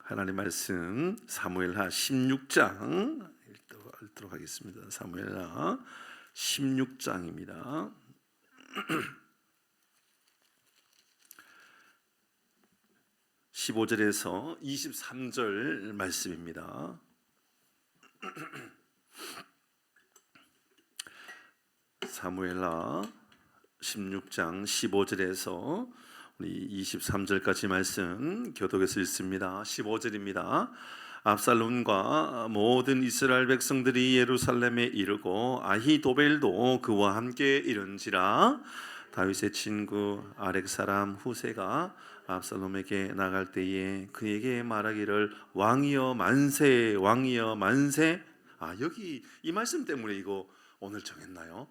하나님 말씀 사무엘하 16장 읽도록 하겠습니다. 사무엘하 16장입니다. 15절에서 23절 말씀입니다. 사무엘하 16장 15절에서 우리 23절까지 말씀 교독에서 읽습니다. 15절입니다. 압살롬과 모든 이스라엘 백성들이 예루살렘에 이르고 아히도벨도 그와 함께 이른지라. 다윗의 친구 아렉 사람 후세가 압살롬에게 나갈 때에 그에게 말하기를 왕이여 만세, 왕이여 만세. 여기 이 말씀 때문에 이거 오늘 정했나요?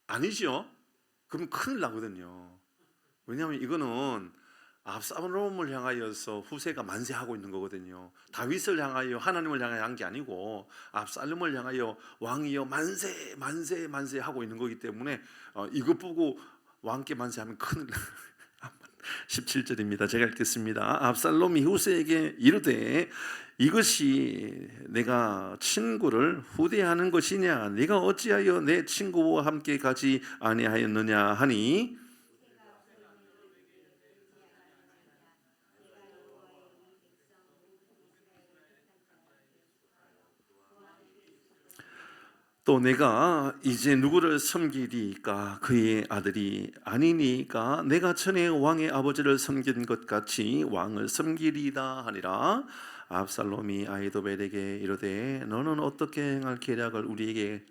아니죠. 그럼 큰일 나거든요. 왜냐하면 이거는 압살롬을 향하여서 후세가 만세하고 있는 거거든요. 다윗을 향하여 하나님을 향하여 한 게 아니고 압살롬을 향하여 왕이여 만세 만세 만세 하고 있는 거기 때문에 이것 보고 왕께 만세하면 큰일 나. 17절입니다. 제가 읽겠습니다. 압살롬이 후세에게 이르되 이것이 내가 친구를 후대하는 것이냐? 네가 어찌하여 내 친구와 함께 가지 아니하였느냐 하니 또 내가 이제 누구를 섬기리까? 그의 아들이 아니니까 내가 전에 왕의 아버지를 섬긴 것 같이 왕을 섬기리다 하니라. 압살롬이 아히도벨에게 이르되 너는 어떻게 행할 계략을 우리에게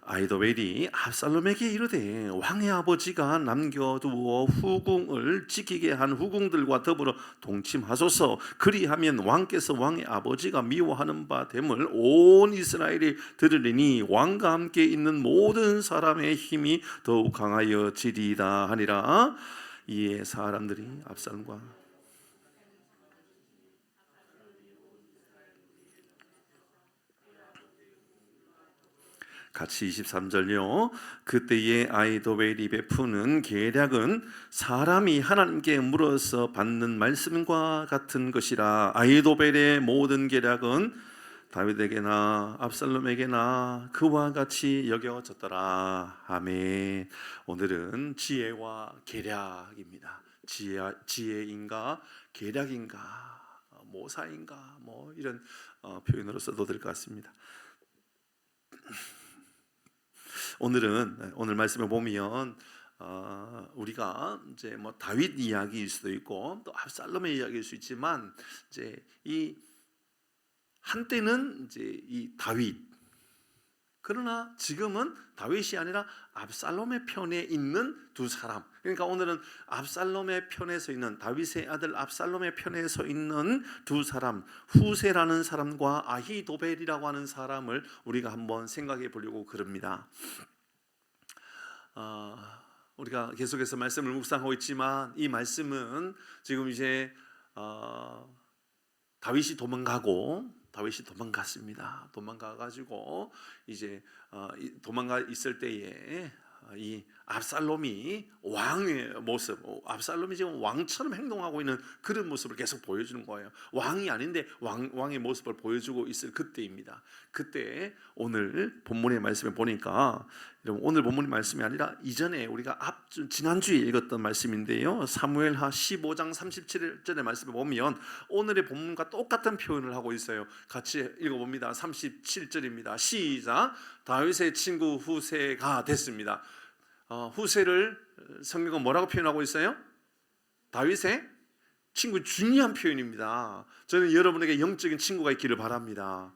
아히도벨이 압살롬에게 이르되 왕의 아버지가 남겨두어 후궁을 지키게 한 후궁들과 더불어 동침하소서. 그리하면 왕께서 왕의 아버지가 미워하는 바 됨을 온 이스라엘이 들으리니 왕과 함께 있는 모든 사람의 힘이 더욱 강하여지리이다 하니라. 이에 사람들이 압살롬과 같이 23절요. 그때의 아히도벨이 베푸는 계략은 사람이 하나님께 물어서 받는 말씀과 같은 것이라. 아히도벨의 모든 계략은 다윗에게나 압살롬에게나 그와 같이 여겨졌더라. 아멘. 오늘은 지혜와 계략입니다. 지혜인가 계략인가 모사인가 이런 표현으로 써도 될 것 같습니다. 오늘 말씀에 보면 우리가 이제 다윗 이야기일 수도 있고 또 압살롬의 이야기일 수 있지만 이제 이 한때는 이제 이 다윗, 그러나 지금은 다윗이 아니라 압살롬의 편에 있는 두 사람. 그러니까 오늘은 압살롬의 편에 서 있는 다윗의 아들 압살롬의 편에 서 있는 두 사람, 후세라는 사람과 아히도벨이라고 하는 사람을 우리가 한번 생각해 보려고 그럽니다. 우리가 계속해서 말씀을 묵상하고 있지만 이 말씀은 지금 이제 다윗이 도망갔습니다. 도망가가지고 이제 도망가 있을 때에 이 압살롬이 왕의 모습, 압살롬이 지금 왕처럼 행동하고 있는 그런 모습을 계속 보여주는 거예요. 왕이 아닌데 왕의 모습을 보여주고 있을 그때입니다. 그때 오늘 본문의 말씀에 보니까, 여러분 오늘 본문의 말씀이 아니라 이전에 우리가 지난주에 읽었던 말씀인데요, 사무엘하 15장 37절의 말씀에 보면 오늘의 본문과 똑같은 표현을 하고 있어요. 같이 읽어봅니다. 37절입니다. 시작. 다윗의 친구 후세가 됐습니다. 후세를 성경은 뭐라고 표현하고 있어요? 다윗의 친구. 중요한 표현입니다. 저는 여러분에게 영적인 친구가 있기를 바랍니다.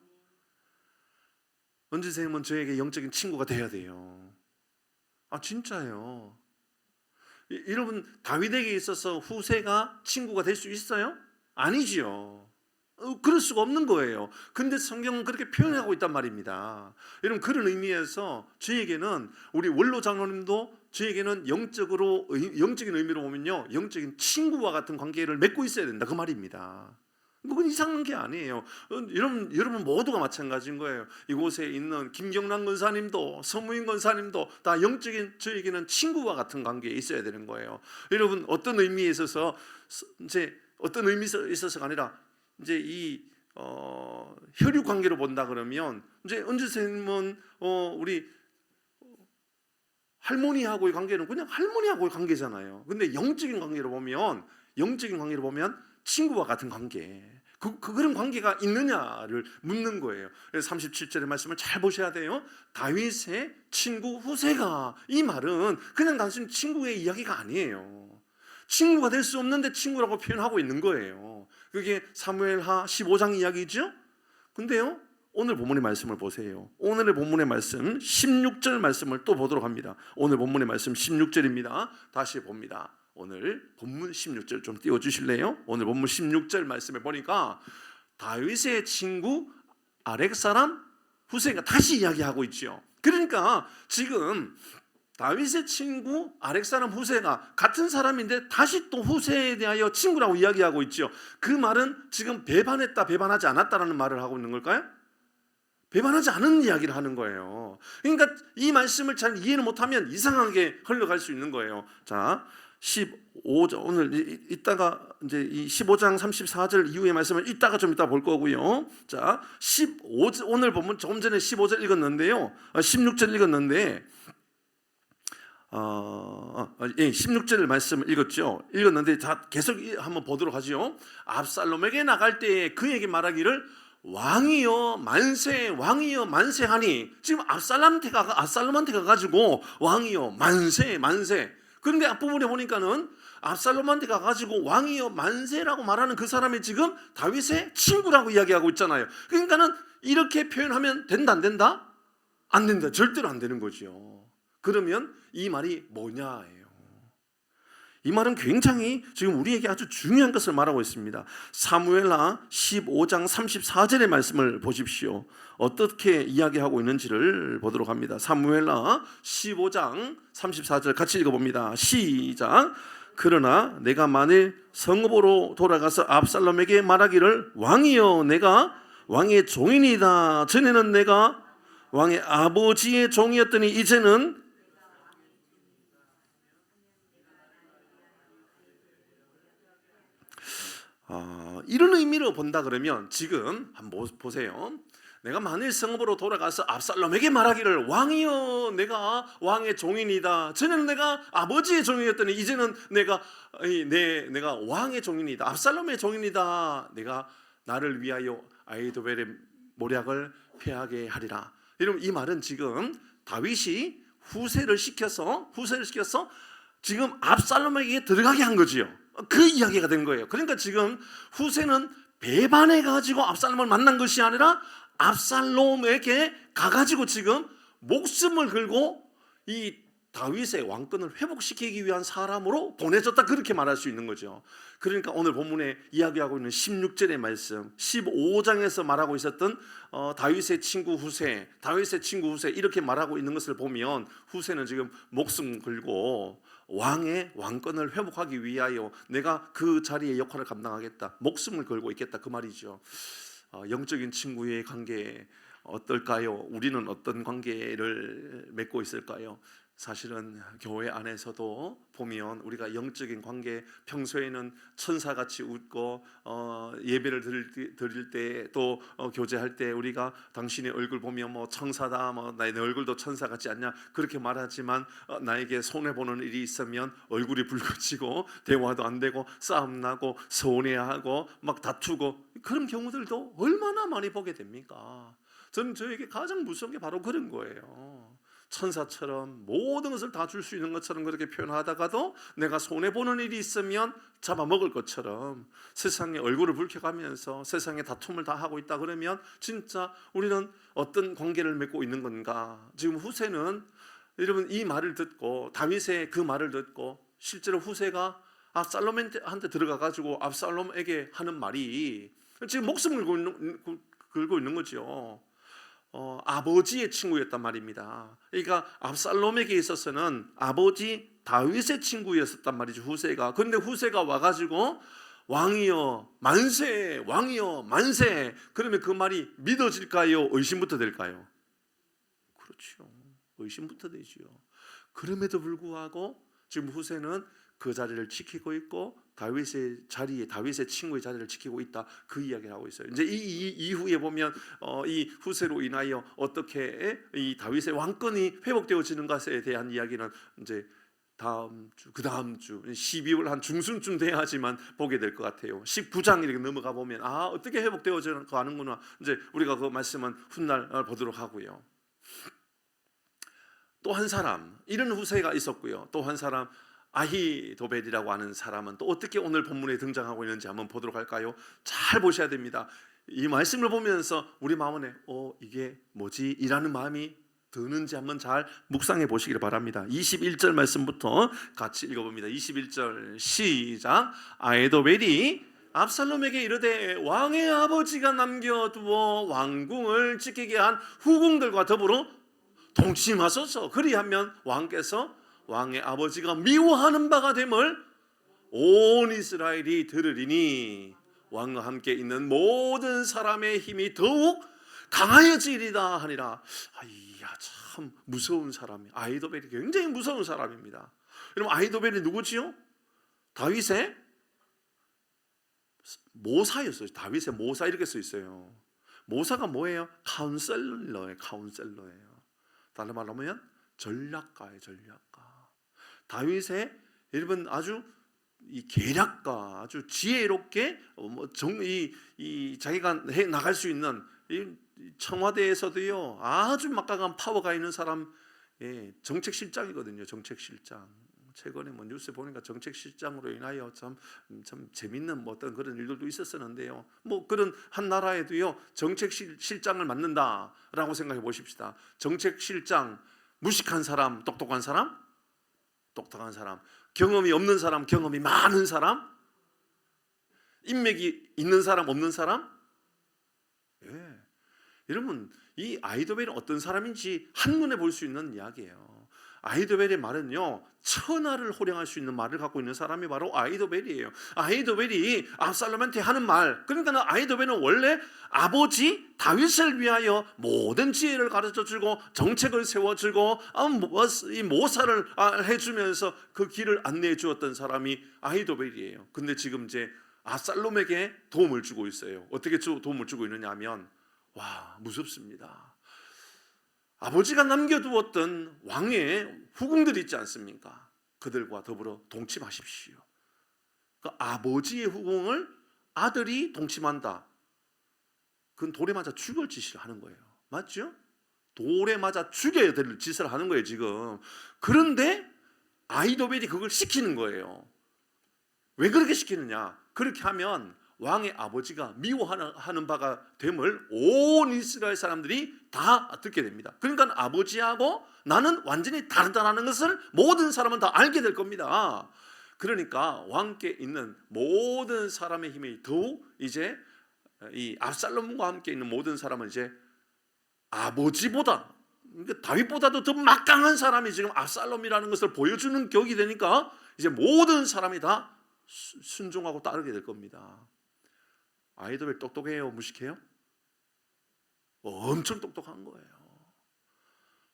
은지쌤은 저에게 영적인 친구가 돼야 돼요. 진짜예요. 여러분, 다윗에게 있어서 후세가 친구가 될 수 있어요? 아니지요. 그럴 수가 없는 거예요. 근데 성경은 그렇게 표현하고 있단 말입니다. 여러분, 그런 의미에서 저에게는, 우리 원로 장로님도 저에게는 영적인 의미로 보면요, 영적인 친구와 같은 관계를 맺고 있어야 된다, 그 말입니다. 그건 이상한 게 아니에요. 여러분 모두가 마찬가지인 거예요. 이곳에 있는 김경란 권사님도 서무인 권사님도 다 영적인 저에게는 친구와 같은 관계에 있어야 되는 거예요. 여러분, 어떤 의미에 있어서 이제 어떤 의미에서 있어서가 아니라 이제 이 혈육 관계로 본다 그러면 이제 은주 선생님은 우리 할머니하고의 관계는 그냥 할머니하고의 관계잖아요. 근데 영적인 관계로 보면 친구와 같은 관계. 그런 관계가 있느냐를 묻는 거예요. 그래서 37절의 말씀을 잘 보셔야 돼요. 다윗의 친구 후세가, 이 말은 그냥 단순히 친구의 이야기가 아니에요. 친구가 될 수 없는데 친구라고 표현하고 있는 거예요. 그게 사무엘하 15장 이야기죠. 근데요, 오늘 본문의 말씀을 보세요. 오늘의 본문의 말씀 16절 말씀을 또 보도록 합니다. 오늘 본문의 말씀 16절입니다. 다시 봅니다. 오늘 본문 16절 좀 띄워주실래요? 오늘 본문 16절 말씀에 보니까 다윗의 친구 아렉 사람 후세가 다시 이야기하고 있죠. 그러니까 지금 다윗의 친구 아렉 사람 후세가 같은 사람인데 다시 또 후세에 대하여 친구라고 이야기하고 있죠. 그 말은 지금 배반했다 배반하지 않았다라는 말을 하고 있는 걸까요? 배반하지 않은 이야기를 하는 거예요. 그러니까 이 말씀을 잘 이해를 못하면 이상하게 흘러갈 수 있는 거예요. 자, 15장 오늘 이따가 이제 이 15장 34절 이후의 말씀을 이따가 좀 이따 볼 거고요. 자, 15절 오늘 보면 조금 전에 15절 읽었는데요. 16절 읽었는데 16절 말씀을 읽었는데 다 계속 한번 보도록 하죠. 압살롬에게 나갈 때에 그에게 말하기를 왕이여 만세, 왕이여 만세하니, 지금 압살롬한테 가가지고 왕이여 만세 만세. 그런데 앞부분에 보니까는 압살롬한테 가가지고 왕이여 만세라고 말하는 그 사람이 지금 다윗의 친구라고 이야기하고 있잖아요. 그러니까는 이렇게 표현하면 된다 안 된다? 안 된다. 절대로 안 되는 거죠. 그러면 이 말이 뭐냐예요. 이 말은 굉장히 지금 우리에게 아주 중요한 것을 말하고 있습니다. 사무엘하 15장 34절의 말씀을 보십시오. 어떻게 이야기하고 있는지를 보도록 합니다. 사무엘하 15장 34절 같이 읽어봅니다. 시작. 그러나 내가 만일 성읍으로 돌아가서 압살롬에게 말하기를 왕이여 내가 왕의 종이니이다. 전에는 내가 왕의 아버지의 종이었더니 이제는 이런 의미로 본다 그러면 지금 한번 보세요. 내가 만일 성읍으로 돌아가서 압살롬에게 말하기를 왕이여 내가 왕의 종이니이다. 전에는 내가 아버지의 종이었더니 이제는 내가 왕의 종이니이다. 압살롬의 종이니이다. 내가 나를 위하여 아히도벨의 모략을 패하게 하리라. 여러분 이 말은 지금 다윗이 후세를 시켜서 지금 압살롬에게 들어가게 한 거지요. 그 이야기가 된 거예요. 그러니까 지금 후세는 배반해 가지고 압살롬을 만난 것이 아니라 압살롬에게 가가지고 지금 목숨을 걸고 이 다윗의 왕권을 회복시키기 위한 사람으로 보내졌다, 그렇게 말할 수 있는 거죠. 그러니까 오늘 본문에 이야기하고 있는 16절의 말씀, 15장에서 말하고 있었던 다윗의 친구 후세 이렇게 말하고 있는 것을 보면 후세는 지금 목숨 걸고 왕의 왕권을 회복하기 위하여 내가 그 자리의 역할을 감당하겠다, 목숨을 걸고 있겠다, 그 말이죠. 영적인 친구의 관계 어떨까요? 우리는 어떤 관계를 맺고 있을까요? 사실은 교회 안에서도 보면 우리가 영적인 관계, 평소에는 천사같이 웃고 예배를 드릴 때 또 교제할 때 우리가 당신의 얼굴 보면 뭐 천사다, 뭐 내 얼굴도 천사 같지 않냐 그렇게 말하지만 나에게 손해보는 일이 있으면 얼굴이 붉어지고 대화도 안 되고 싸움 나고 서운해하고 막 다투고, 그런 경우들도 얼마나 많이 보게 됩니까? 저는 저에게 가장 무서운 게 바로 그런 거예요. 천사처럼 모든 것을 다 줄 수 있는 것처럼 그렇게 표현하다가도 내가 손해보는 일이 있으면 잡아먹을 것처럼 세상에 얼굴을 붉혀가면서 세상에 다툼을 다 하고 있다 그러면 진짜 우리는 어떤 관계를 맺고 있는 건가? 지금 후세는 여러분 이 말을 듣고, 다윗의 그 말을 듣고 실제로 후세가 압살롬한테 들어가가지고 압살롬에게 하는 말이 지금 목숨을 걸고 있는 거죠. 아버지의 친구였단 말입니다. 그러니까 압살롬에게 있어서는 아버지 다윗의 친구였었단 말이죠, 후세가. 그런데 후세가 와가지고 왕이여 만세, 왕이여 만세. 그러면 그 말이 믿어질까요? 의심부터 될까요? 그렇죠, 의심부터 되죠. 그럼에도 불구하고 지금 후세는 그 자리를 지키고 있고 다윗의 자리에 다윗의 친구의 자리를 지키고 있다. 그 이야기를 하고 있어요. 이제 이 이후에 보면 이 후세로 인하여 어떻게 이 다윗의 왕권이 회복되어지는 것에 대한 이야기는 이제 다음 주, 그 다음 주 12월 한 중순쯤 돼야지만 보게 될 것 같아요. 19장 이렇게 넘어가 보면 어떻게 회복되어져 가는구나. 이제 우리가 그 말씀은 훗날 보도록 하고요. 또 한 사람 이런 후세가 있었고요. 또 한 사람 아히도벨이라고 하는 사람은 또 어떻게 오늘 본문에 등장하고 있는지 한번 보도록 할까요? 잘 보셔야 됩니다. 이 말씀을 보면서 우리 마음에 이게 뭐지? 이라는 마음이 드는지 한번 잘 묵상해 보시기를 바랍니다. 21절 말씀부터 같이 읽어봅니다. 21절 시작. 아히도벨이 압살롬에게 이르되 왕의 아버지가 남겨두어 왕궁을 지키게 한 후궁들과 더불어 동침하소서. 그리하면 왕께서 왕의 아버지가 미워하는 바가 됨을 온 이스라엘이 들으리니 왕과 함께 있는 모든 사람의 힘이 더욱 강하여지리다 하니라. 이야, 참 무서운 사람이 아히도벨이 굉장히 무서운 사람입니다. 여러분, 아히도벨이 누구지요? 다윗의 모사였어요. 다윗의 모사 이렇게 써 있어요. 모사가 뭐예요? 카운셀러예요. 다른 말로 하면 전략가예요. 전략가. 다윗의 여러분 아주 이 계략가, 아주 지혜롭게 자기가 해 나갈 수 있는 이 청와대에서도요 아주 막강한 파워가 있는 사람, 정책실장이거든요. 정책실장. 최근에 뭐 뉴스 보니까 정책실장으로 인하여 참 재밌는 어떤 그런 일들도 있었었는데요. 뭐 그런 한 나라에도요 정책실장을 맡는다라고 생각해 보십시다. 정책실장, 무식한 사람, 똑똑한 사람, 경험이 없는 사람, 경험이 많은 사람, 인맥이 있는 사람, 없는 사람. 여러분, 이 아히도벨은 어떤 사람인지 한눈에 볼 수 있는 이야기예요. 아히도벨의 말은요 천하를 호령할 수 있는 말을 갖고 있는 사람이 바로 아히도벨이에요. 아히도벨이 압살롬한테 하는 말, 그러니까 아히도벨은 원래 아버지 다윗을 위하여 모든 지혜를 가르쳐주고 정책을 세워주고 이 모사를 해주면서 그 길을 안내해 주었던 사람이 아히도벨이에요. 근데 지금 이제 압살롬에게 도움을 주고 있어요. 어떻게 도움을 주고 있느냐 하면 무섭습니다. 아버지가 남겨두었던 왕의 후궁들이 있지 않습니까? 그들과 더불어 동침하십시오. 그 아버지의 후궁을 아들이 동침한다. 그건 돌에 맞아 죽을 짓을 하는 거예요. 맞죠? 돌에 맞아 죽여야 될 짓을 하는 거예요 지금. 그런데 아히도벨이 그걸 시키는 거예요. 왜 그렇게 시키느냐? 그렇게 하면 왕의 아버지가 미워하는 바가 됨을 온 이스라엘 사람들이 다 듣게 됩니다. 그러니까 아버지하고 나는 완전히 다르다는 것을 모든 사람은 다 알게 될 겁니다. 그러니까 왕께 있는 모든 사람의 힘이 더욱 이제 이 압살롬과 함께 있는 모든 사람은 이제 아버지보다, 그러니까 다윗보다도 더 막강한 사람이 지금 압살롬이라는 것을 보여주는 격이 되니까 이제 모든 사람이 다 순종하고 따르게 될 겁니다. 아히도벨 똑똑해요? 무식해요? 엄청 똑똑한 거예요.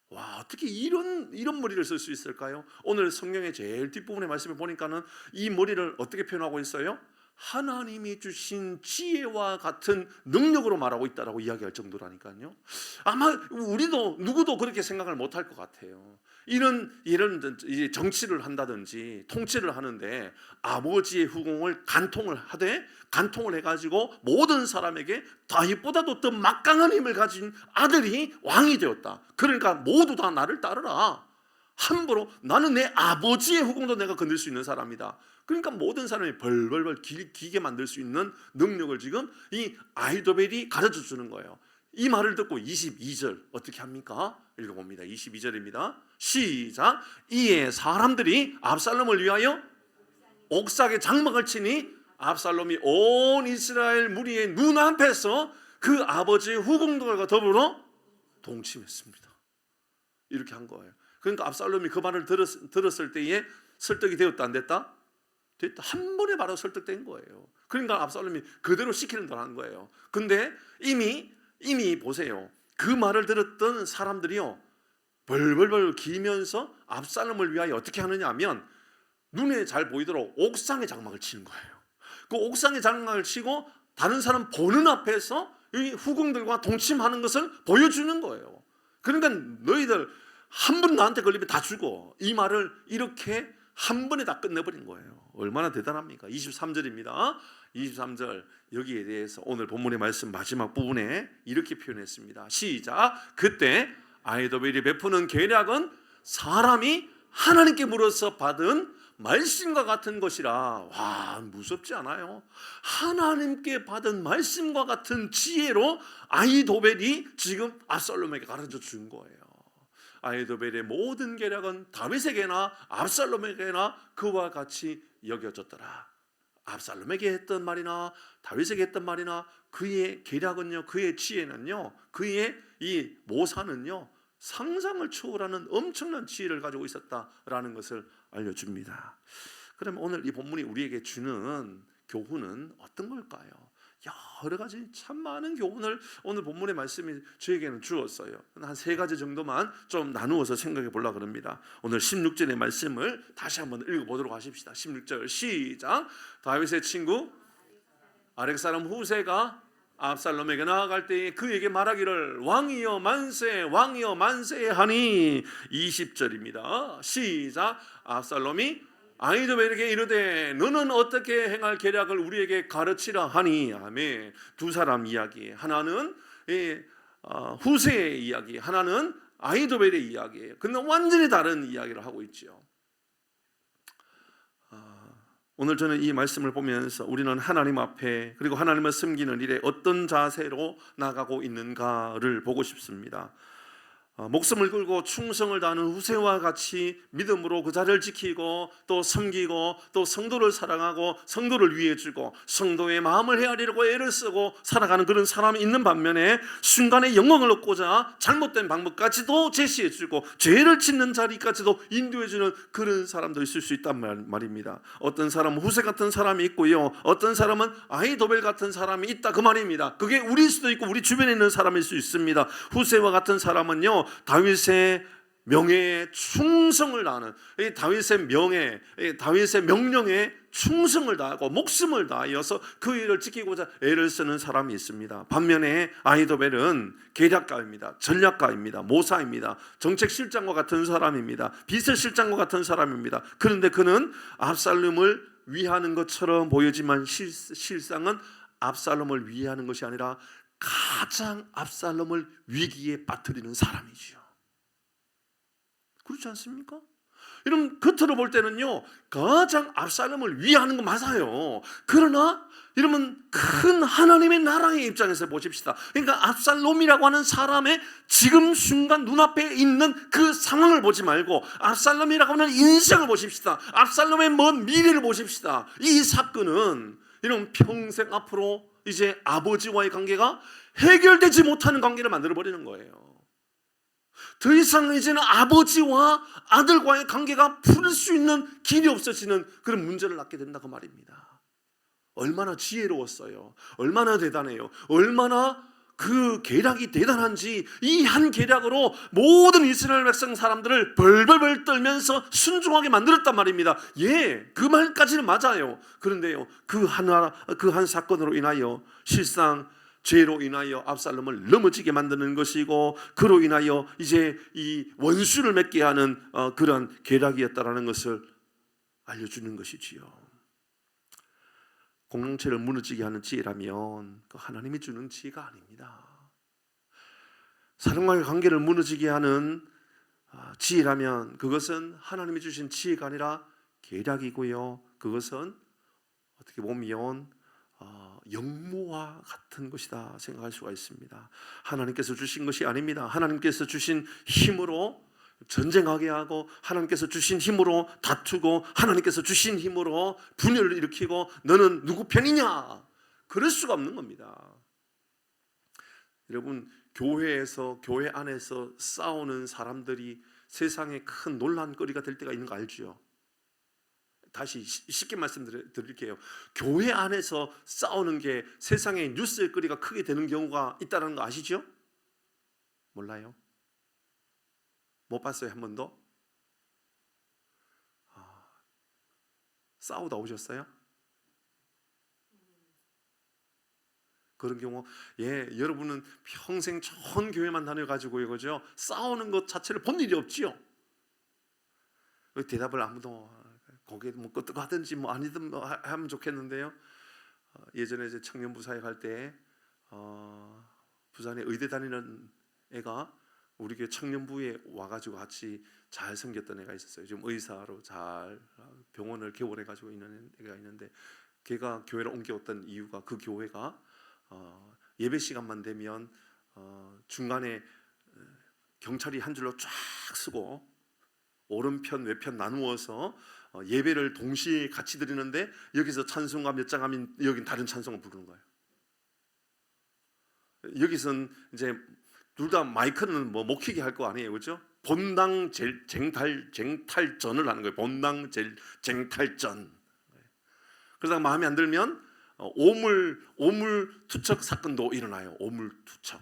어떻게 이런 머리를 쓸 수 있을까요? 오늘 성경의 제일 뒷부분의 말씀을 보니까는 이 머리를 어떻게 표현하고 있어요? 하나님이 주신 지혜와 같은 능력으로 말하고 있다라고 이야기할 정도라니까요. 아마 우리도 누구도 그렇게 생각을 못할 것 같아요. 이런 정치를 한다든지 통치를 하는데 아버지의 후궁을 간통을 해가지고 모든 사람에게 다윗보다도 더 막강한 힘을 가진 아들이 왕이 되었다. 그러니까 모두 다 나를 따르라. 함부로 나는 내 아버지의 후궁도 내가 건들 수 있는 사람이다. 그러니까 모든 사람이 벌벌벌 기게 만들 수 있는 능력을 지금 이 아히도벨이 가르쳐 주는 거예요. 이 말을 듣고 22절 어떻게 합니까? 읽어봅니다. 22절입니다. 시작. 이에 사람들이 압살롬을 위하여 옥삭에 장막을 치니 압살롬이 온 이스라엘 무리의 눈앞에서 그 아버지의 후궁들과 더불어 동침했습니다. 이렇게 한 거예요. 그러니까 압살롬이 그 말을 들었을 때에 설득이 되었다 안 됐다? 됐다. 한 번에 바로 설득된 거예요. 그러니까 압살롬이 그대로 시키는 대로 한 거예요. 근데 이미 보세요. 그 말을 들었던 사람들이요 벌벌벌 기면서 압살롬을 위하여 어떻게 하느냐 하면 눈에 잘 보이도록 옥상에 장막을 치는 거예요. 그 옥상에 장막을 치고 다른 사람 보는 앞에서 이 후궁들과 동침하는 것을 보여주는 거예요. 그러니까 너희들 한 번 나한테 걸리면 다 죽어. 이 말을 이렇게 한 번에 다 끝내버린 거예요. 얼마나 대단합니까? 23절입니다. 23절 여기에 대해서 오늘 본문의 말씀 마지막 부분에 이렇게 표현했습니다. 시작. 그때 아히도벨이 베푸는 계략은 사람이 하나님께 물어서 받은 말씀과 같은 것이라. 와, 무섭지 않아요? 하나님께 받은 말씀과 같은 지혜로 아히도벨이 지금 압살롬에게 가르쳐 준 거예요. 아히도벨의 모든 계략은 다윗에게나 압살롬에게나 그와 같이 여겨졌더라. 압살롬에게 했던 말이나 다윗에게 했던 말이나 그의 계략은요, 그의 지혜는요, 그의 이 모사는요, 상상을 초월하는 엄청난 지혜를 가지고 있었다라는 것을 알려줍니다. 그럼 오늘 이 본문이 우리에게 주는 교훈은 어떤 걸까요? 여러 가지 참 많은 교훈을 오늘 본문의 말씀이 저에게는 주었어요. 한 세 가지 정도만 좀 나누어서 생각해 보려고 합니다. 오늘 16절의 말씀을 다시 한번 읽어보도록 하십시다. 16절 시작. 다윗의 친구 아렉 사람 후세가 압살롬에게 나아갈 때에 그에게 말하기를 왕이여 만세 왕이여 만세 하니. 20절입니다. 시작. 압살롬이 아히도벨에게 이르되 너는 어떻게 행할 계략을 우리에게 가르치라 하니. 아멘. 두 사람 이야기, 하나는 후세의 이야기, 하나는 아히도벨의 이야기예요. 근데 완전히 다른 이야기를 하고 있죠. 오늘 저는 이 말씀을 보면서 우리는 하나님 앞에 그리고 하나님을 섬기는 일에 어떤 자세로 나가고 있는가를 보고 싶습니다. 목숨을 걸고 충성을 다하는 후세와 같이 믿음으로 그 자리를 지키고 또 섬기고 또 성도를 사랑하고 성도를 위해주고 성도의 마음을 헤아리려고 애를 쓰고 살아가는 그런 사람이 있는 반면에 순간의 영광을 얻고자 잘못된 방법까지도 제시해주고 죄를 짓는 자리까지도 인도해주는 그런 사람도 있을 수 있단 말입니다. 어떤 사람은 후세 같은 사람이 있고요, 어떤 사람은 아히도벨 같은 사람이 있다, 그 말입니다. 그게 우리일 수도 있고 우리 주변에 있는 사람일 수 있습니다. 후세와 같은 사람은요, 다윗의 명예에 충성을 다하는, 다윗의 명예, 다윗의 명령에 충성을 다하고 목숨을 다하여서 그 일을 지키고자 애를 쓰는 사람이 있습니다. 반면에 아히도벨은 계략가입니다. 전략가입니다. 모사입니다. 정책실장과 같은 사람입니다. 비서실장과 같은 사람입니다. 그런데 그는 압살롬을 위하는 것처럼 보이지만 실상은 압살롬을 위하는 것이 아니라 가장 압살롬을 위기에 빠뜨리는 사람이지요. 그렇지 않습니까? 여러분, 겉으로 볼 때는요, 가장 압살롬을 위하는 거 맞아요. 그러나 여러분, 큰 하나님의 나라의 입장에서 보십시다. 그러니까 압살롬이라고 하는 사람의 지금 순간 눈앞에 있는 그 상황을 보지 말고 압살롬이라고 하는 인생을 보십시다. 압살롬의 먼 미래를 보십시다. 이 사건은 여러분, 평생 앞으로 이제 아버지와의 관계가 해결되지 못하는 관계를 만들어버리는 거예요. 더 이상 이제는 아버지와 아들과의 관계가 풀 수 있는 길이 없어지는 그런 문제를 낳게 된다, 그 말입니다. 얼마나 지혜로웠어요. 얼마나 대단해요. 얼마나 그 계략이 대단한지 이 한 계략으로 모든 이스라엘 백성 사람들을 벌벌벌 떨면서 순종하게 만들었단 말입니다. 예, 그 말까지는 맞아요. 그런데요, 그 한 사건으로 인하여 실상 죄로 인하여 압살롬을 넘어지게 만드는 것이고, 그로 인하여 이제 이 원수를 맺게 하는 그런 계략이었다라는 것을 알려주는 것이지요. 공동체를 무너지게 하는 지혜라면 그 하나님이 주는 지혜가 아닙니다. 사람과의 관계를 무너지게 하는 지혜라면 그것은 하나님이 주신 지혜가 아니라 계략이고요, 그것은 어떻게 보면 영모와 같은 것이다 생각할 수가 있습니다. 하나님께서 주신 것이 아닙니다. 하나님께서 주신 힘으로 전쟁하게 하고, 하나님께서 주신 힘으로 다투고, 하나님께서 주신 힘으로 분열을 일으키고, 너는 누구 편이냐, 그럴 수가 없는 겁니다. 여러분, 교회에서, 교회 안에서 싸우는 사람들이 세상에 큰 논란거리가 될 때가 있는 거 알죠? 다시 쉽게 말씀드릴게요. 교회 안에서 싸우는 게 세상에 뉴스의 거리가 크게 되는 경우가 있다는 거 아시죠? 몰라요? 못 봤어요? 한 번도? 싸우다 오셨어요? 그런 경우, 여러분은 평생 좋은 교회만 다녀가지고 그죠? 싸우는 것 자체를 본 일이 없지요. 대답을 아무도 거기에 뭐 끄떡하든지 뭐 아니든 뭐 하면 좋겠는데요. 예전에 이제 청년부 사회 갈 때 부산에 의대 다니는 애가 우리 교회 청년부에 와가지고 같이 잘 생겼던 애가 있었어요. 지금 의사로 잘 병원을 개원해가지고 있는 애가 있는데, 걔가 교회를 옮겨왔던 이유가 그 교회가 예배 시간만 되면 중간에 경찰이 한 줄로 쫙 서고 오른편 외편 나누어서 예배를 동시에 같이 드리는데, 여기서 찬송가 몇 장 하면 여긴 다른 찬송을 부르는 거예요. 여기선 이제 둘 다 마이크는 뭐 못 키게 할 거 아니에요, 그렇죠? 본당 쟁탈전을 하는 거예요. 본당 쟁탈전. 그러다가 마음에 안 들면 오물 투척 사건도 일어나요. 오물 투척.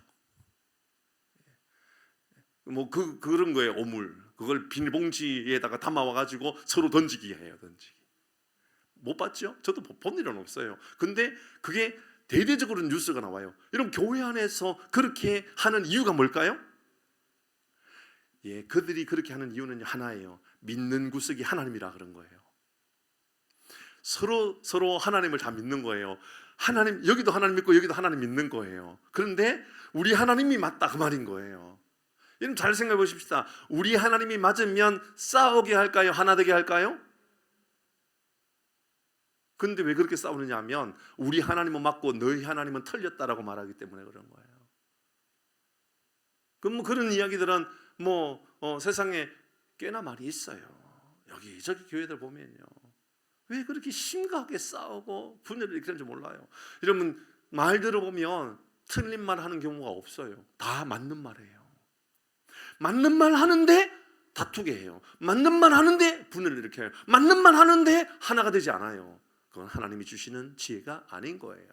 뭐 그런 거예요. 오물. 그걸 비닐봉지에다가 담아와 가지고 서로 던지기 해요. 던지기. 못 봤죠? 저도 본 일은 없어요. 근데 그게 대대적으로 뉴스가 나와요. 여러분, 교회 안에서 그렇게 하는 이유가 뭘까요? 그들이 그렇게 하는 이유는 하나예요. 믿는 구석이 하나님이라 그런 거예요. 서로 하나님을 다 믿는 거예요. 하나님, 여기도 하나님 믿고 여기도 하나님 믿는 거예요. 그런데 우리 하나님이 맞다 그 말인 거예요. 여러분, 잘 생각해 보십시다. 우리 하나님이 맞으면 싸우게 할까요? 하나 되게 할까요? 근데 왜 그렇게 싸우느냐 하면 우리 하나님은 맞고 너희 하나님은 틀렸다라고 말하기 때문에 그런 거예요. 그럼 뭐 그런 이야기들은 세상에 꽤나 많이 있어요. 여기저기 교회들 보면요, 왜 그렇게 심각하게 싸우고 분열을 일으키는지 몰라요. 여러분, 말 들어보면 틀린 말 하는 경우가 없어요. 다 맞는 말이에요. 맞는 말 하는데 다투게 해요. 맞는 말 하는데 분열을 일으켜요. 맞는 말 하는데 하나가 되지 않아요. 그건 하나님이 주시는 지혜가 아닌 거예요.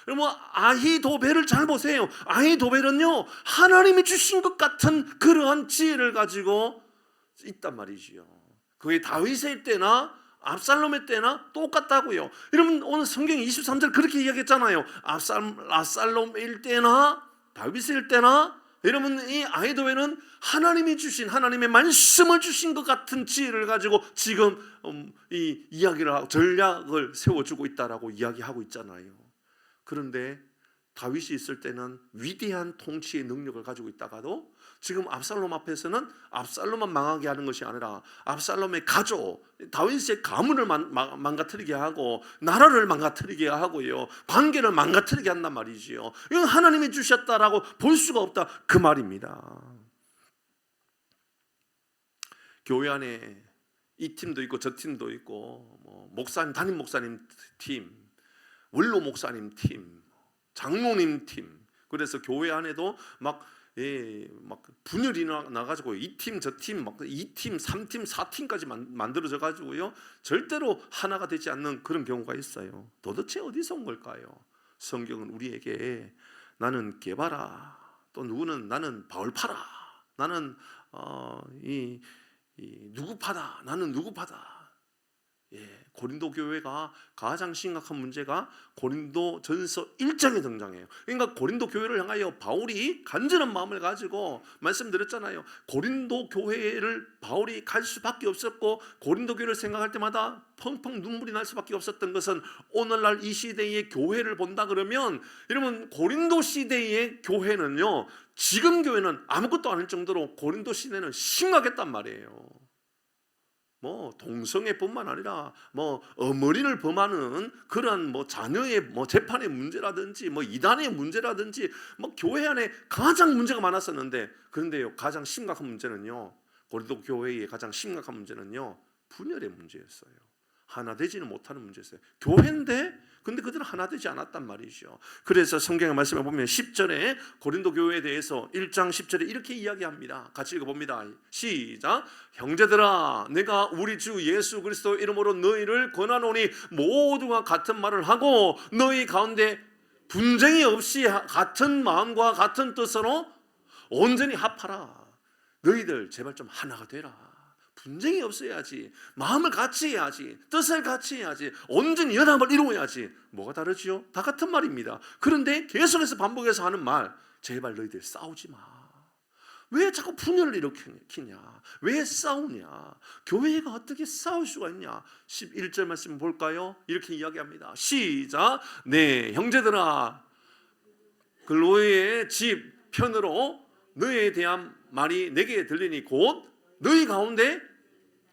여러분, 아히도벨을 잘 보세요. 아히도벨은요, 하나님이 주신 것 같은 그러한 지혜를 가지고 있단 말이지요. 그게 다윗의 때나 압살롬의 때나 똑같다고요. 여러분, 오늘 성경 23절 그렇게 이야기했잖아요. 압살롬일 때나 다윗일 때나, 여러분, 이 아히도벨은 하나님이 주신, 하나님의 말씀을 주신 것 같은 지혜를 가지고 지금 이 이야기를 하고 전략을 세워주고 있다라고 이야기하고 있잖아요. 그런데 다윗이 있을 때는 위대한 통치의 능력을 가지고 있다가도 지금 압살롬 앞에서는 압살롬만 망하게 하는 것이 아니라 압살롬의 가족, 다윗의 가문을 망가뜨리게 하고 나라를 망가뜨리게 하고요, 관계를 망가뜨리게 한단 말이지요. 이건 하나님이 주셨다라고 볼 수가 없다 그 말입니다. 교회 안에 이 팀도 있고 저 팀도 있고, 목사님, 담임 목사님 팀, 원로 목사님 팀, 장로님 팀. 그래서 교회 안에도 막 분열이 나가지고 이 팀 저 팀 막 2팀 3팀 4팀까지 만들어져 가지고요, 절대로 하나가 되지 않는 그런 경우가 있어요. 도대체 어디서 온 걸까요? 성경은 우리에게 나는 게바라, 또 누구는 나는 바울파라, 나는 누구파다, 나는 누구파다. 고린도 교회가 가장 심각한 문제가 고린도전서 1장에 등장해요. 그러니까 고린도 교회를 향하여 바울이 간절한 마음을 가지고 말씀드렸잖아요. 고린도 교회를 바울이 갈 수밖에 없었고 고린도 교회를 생각할 때마다 펑펑 눈물이 날 수밖에 없었던 것은, 오늘날 이 시대의 교회를 본다 그러면 여러분, 고린도 시대의 교회는요, 지금 교회는 아무것도 아닐 정도로 고린도 시대는 심각했단 말이에요. 동성애뿐만 아니라 어머니를 범하는 그런 자녀의 재판의 문제라든지 이단의 문제라든지 교회 안에 가장 문제가 많았었는데, 그런데요, 가장 심각한 문제는요, 고린도 교회의 가장 심각한 문제는요, 분열의 문제였어요. 하나 되지는 못하는 문제였어요. 교회인데 근데 그들은 하나 되지 않았단 말이죠. 그래서 성경의 말씀에 보면 10절에 고린도 교회에 대해서 1장 10절에 이렇게 이야기합니다. 같이 읽어봅니다. 시작. 형제들아, 내가 우리 주 예수 그리스도 이름으로 너희를 권하노니 모두가 같은 말을 하고 너희 가운데 분쟁이 없이 같은 마음과 같은 뜻으로 온전히 합하라. 너희들 제발 좀 하나가 되라. 분쟁이 없어야지. 마음을 같이 해야지. 뜻을 같이 해야지. 온전히 연합을 이루어야지. 뭐가 다르지요? 다 같은 말입니다. 그런데 계속해서 반복해서 하는 말, 제발 너희들 싸우지 마. 왜 자꾸 분열을 일으키냐? 왜 싸우냐? 교회가 어떻게 싸울 수가 있냐? 11절 말씀 볼까요? 이렇게 이야기합니다. 시작. 네, 형제들아, 글로의 집 편으로 너희에 대한 말이 내게 들리니 곧 너희 가운데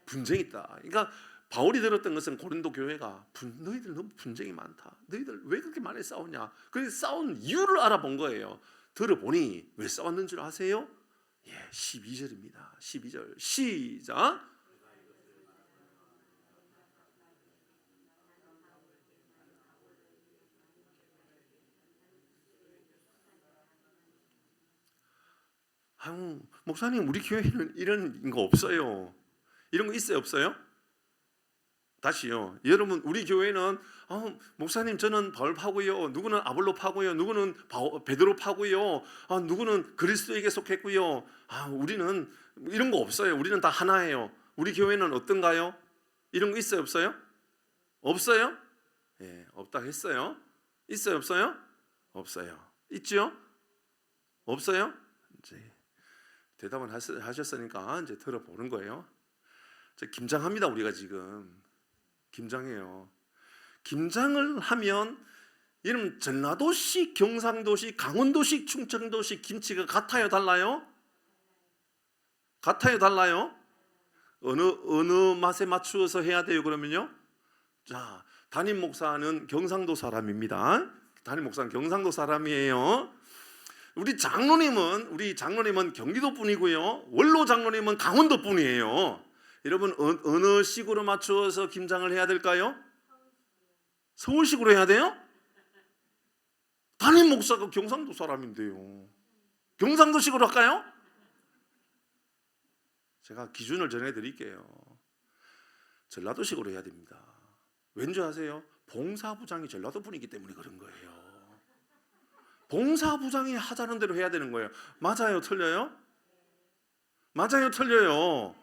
분쟁이 있다. 그러니까 바울이 들었던 것은 고린도 교회가 너희들 너무 분쟁이 많다. 너희들 왜 그렇게 많이 싸우냐? 그래서 싸운 이유를 알아본 거예요. 들어보니 왜 싸웠는 줄 아세요? 예, 12절입니다. 12절 시작. 아유, 목사님 우리 교회는 이런 거 없어요. 이런 거 있어요, 없어요? 다시요. 여러분 우리 교회는 목사님 저는 바울 파고요. 누구는 아볼로 파고요. 누구는 베드로 파고요. 누구는 그리스도에게 속했고요. 우리는 이런 거 없어요. 우리는 다 하나예요. 우리 교회는 어떤가요? 이런 거 있어요, 없어요? 없어요? 예, 없다 했어요. 있어요, 없어요? 없어요. 있죠? 없어요? 이제 대답은 하셨으니까 이제 들어보는 거예요. 김장합니다. 우리가 지금 김장해요. 김장을 하면 이런 전라도식, 경상도식, 강원도식, 충청도식 김치가 같아요, 달라요? 같아요, 달라요? 어느 맛에 맞추어서 해야 돼요? 그러면요. 자, 담임 목사는 경상도 사람입니다. 담임 목사는 경상도 사람이에요. 우리 장로님은 경기도 분이고요. 원로 장로님은 강원도 분이에요. 여러분 어느 식으로 맞추어서 김장을 해야 될까요? 서울식으로 해야 돼요? 담임 목사가 경상도 사람인데요. 경상도식으로 할까요? 제가 기준을 정해드릴게요. 전라도식으로 해야 됩니다. 왠지 아세요? 봉사부장이 전라도 분이기 때문에 그런 거예요. 봉사부장이 하자는 대로 해야 되는 거예요. 맞아요, 틀려요? 맞아요, 틀려요?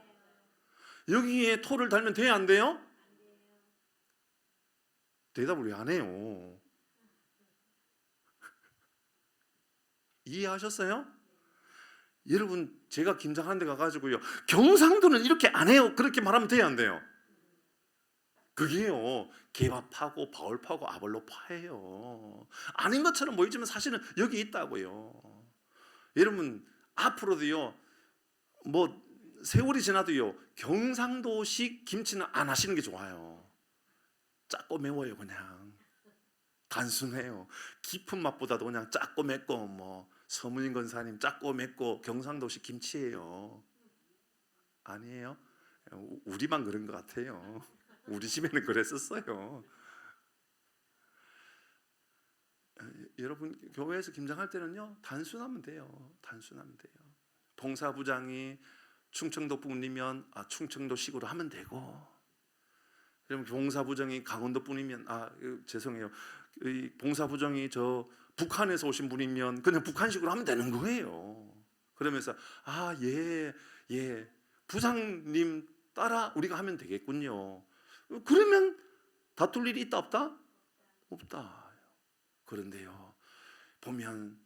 여기에 토를 달면 돼요, 안 돼요? 대답을 왜 안 해요? 이해하셨어요? 여러분 제가 김장하는 데 가가지고요, 경상도는 이렇게 안 해요, 그렇게 말하면 돼요, 안 돼요? 그게요, 개밥하고 바울파고 아볼로파예요. 아닌 것처럼 보이지만 사실은 여기 있다고요. 여러분 앞으로도요, 뭐 세월이 지나도요, 경상도식 김치는 안 하시는 게 좋아요. 작고 매워요. 그냥 단순해요. 깊은 맛보다도 그냥 작고 맵고, 뭐 서문인 권사님 작고 맵고 경상도식 김치예요. 아니에요? 우리만 그런 것 같아요. 우리 집에는 그랬었어요. 여러분 교회에서 김장할 때는요, 단순하면 돼요. 단순하면 돼요. 봉사부장이 충청도 분이면 충청도식으로 하면 되고, 그럼 봉사부장이 강원도 분이면 죄송해요, 이 봉사부장이 저 북한에서 오신 분이면 그냥 북한식으로 하면 되는 거예요. 그러면서 예, 부장님 따라 우리가 하면 되겠군요. 그러면 다툴 일이 있다 없다? 없다. 그런데요, 보면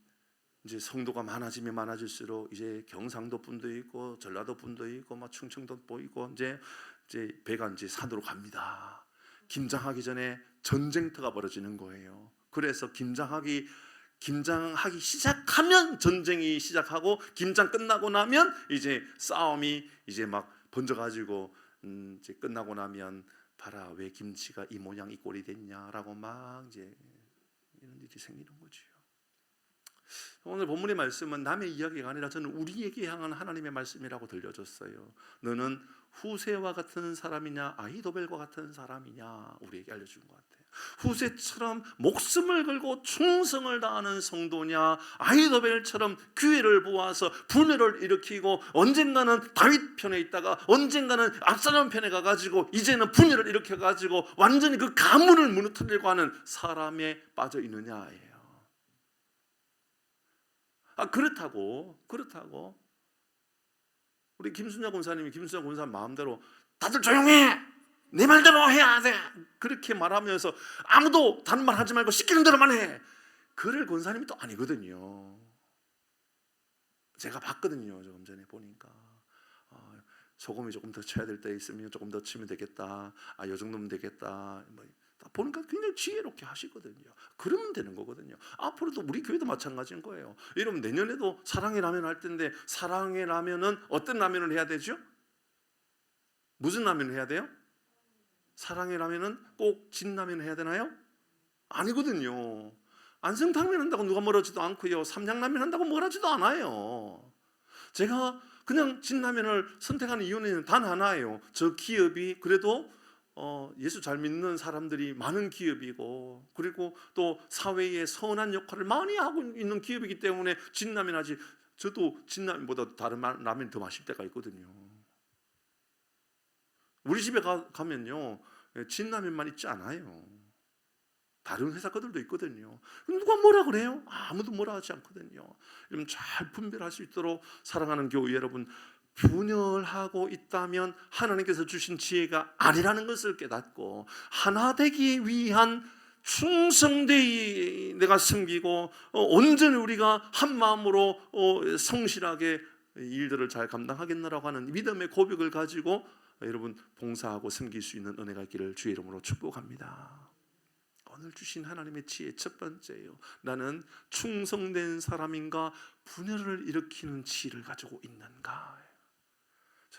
이제 성도가 많아지면 많아질수록 이제 경상도 분도 있고 전라도 분도 있고 막 충청도 보이고 이제 배가 이제 산으로 갑니다. 김장하기 전에 전쟁터가 벌어지는 거예요. 그래서 김장하기 시작하면 전쟁이 시작하고, 김장 끝나고 나면 이제 싸움이 이제 막 번져가지고 이제 끝나고 나면 봐라 왜 김치가 이 모양 이 꼴이 됐냐라고 막 이제 이런 일이 생기는 거죠. 오늘 본문의 말씀은 남의 이야기가 아니라 저는 우리에게 향한 하나님의 말씀이라고 들려줬어요. 너는 후세와 같은 사람이냐 아히도벨과 같은 사람이냐 우리에게 알려준 것 같아요. 후세처럼 목숨을 걸고 충성을 다하는 성도냐, 아히도벨처럼 기회를 보아서 분열을 일으키고 언젠가는 다윗 편에 있다가 언젠가는 압살롬 편에 가가지고 이제는 분열을 일으켜가지고 완전히 그 가문을 무너뜨리려고 하는 사람에 빠져 있느냐예요. 그렇다고 우리 김순자 권사님이 김순자 권사 마음대로 다들 조용해, 내 말대로 해야 돼, 그렇게 말하면서 아무도 다른 말 하지 말고 시키는 대로만 해, 그럴 권사님이 또 아니거든요. 제가 봤거든요. 조금 전에 보니까 소금이 조금 더 쳐야 될 때 있으면 조금 더 치면 되겠다, 요 정도면 되겠다, 보니까 굉장히 지혜롭게 하시거든요. 그러면 되는 거거든요. 앞으로도 우리 교회도 마찬가지인 거예요. 여러분 내년에도 사랑의 라면 할 텐데, 사랑의 라면은 어떤 라면을 해야 되죠? 무슨 라면을 해야 돼요? 사랑의 라면은 꼭 진라면을 해야 되나요? 아니거든요. 안성탕면 한다고 누가 뭐라지도 않고요, 삼양라면 한다고 뭐라지도 않아요. 제가 그냥 진라면을 선택하는 이유는 단 하나예요. 저 기업이 그래도 예수 잘 믿는 사람들이 많은 기업이고, 그리고 또 사회에 선한 역할을 많이 하고 있는 기업이기 때문에 진라면 하지, 저도 진라면보다 다른 라면이 더 맛있을 때가 있거든요. 우리 집에 가면요 진라면만 있지 않아요. 다른 회사 것들도 있거든요. 누가 뭐라 그래요? 아무도 뭐라 하지 않거든요. 여러분 잘 분별할 수 있도록 사랑하는 교회 여러분, 분열하고 있다면 하나님께서 주신 지혜가 아니라는 것을 깨닫고 하나 되기 위한 충성되이 내가 섬기고 온전히 우리가 한 마음으로 성실하게 일들을 잘 감당하겠노라고 하는 믿음의 고백을 가지고 여러분 봉사하고 섬길 수 있는 은혜가 있기를 주의 이름으로 축복합니다. 오늘 주신 하나님의 지혜 첫 번째예요. 나는 충성된 사람인가, 분열을 일으키는 지혜를 가지고 있는가.